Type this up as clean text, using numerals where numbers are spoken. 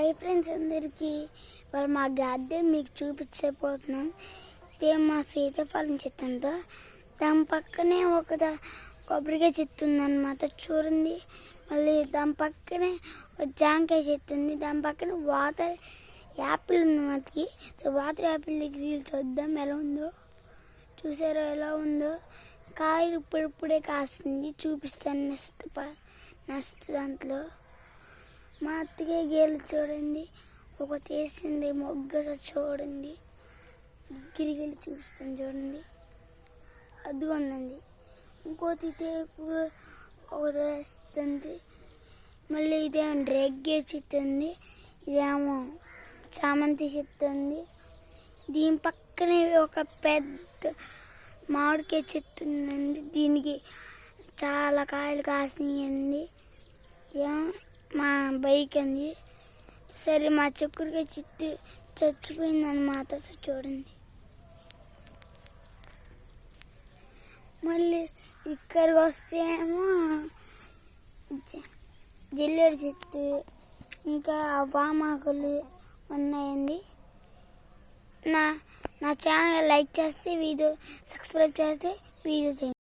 Hi friends అందరికీ. వాళ్ళు మా గార్డెన్ మీకు చూపించబోతున్నాం. ఇదే మా సీతాఫలం చెట్టు అంతా. దాని పక్కనే ఒక కొబ్బరికాయ చెట్టు ఉందన్నమాట, చూడండి. మళ్ళీ దాని పక్కనే ఒక జాంకాయ చెట్టు ఉంది. దాని పక్కన వాటర్ యాపిల్ ఉంది మనకి. సో వాటర్ యాపిల్ దగ్గర చూద్దాం ఎలా ఉందో. చూసారో ఎలా ఉందో. కాయలు ఇప్పుడిప్పుడే కాస్తుంది, చూపిస్తాను నెక్స్ట్ దాంట్లో. మా అత్తగా గేలు చూడండి, ఒక తీసింది మొగ్గ చూడండి. గిరిగిలి చూపిస్తాను చూడండి, అది ఉందండి. ఇంకోటి తేపు వస్తుంది. మళ్ళీ ఇదేమో డ్రెగ్గే చెట్టు ఉంది, ఇదేమో చామంతి చెట్టు ఉంది. దీని పక్కనే ఒక పెద్ద మామిడికాయ చెట్టు ఉందండి. దీనికి చాలా కాయలు కాసినాయండి. మా బైక్ అండి. సరే మా చిక్కుడుకాయ చెట్టు చచ్చిపోయిందన్నమాట, చూడండి. మళ్ళీ ఇక్కడికి వస్తే ఏమో జిల్లేడు చెట్టు, ఇంకా వామాకులు ఉన్నాయండి. నా ఛానల్ లైక్ చేస్తే, వీడియో సబ్స్క్రైబ్ చేస్తే వీడియో చేయండి.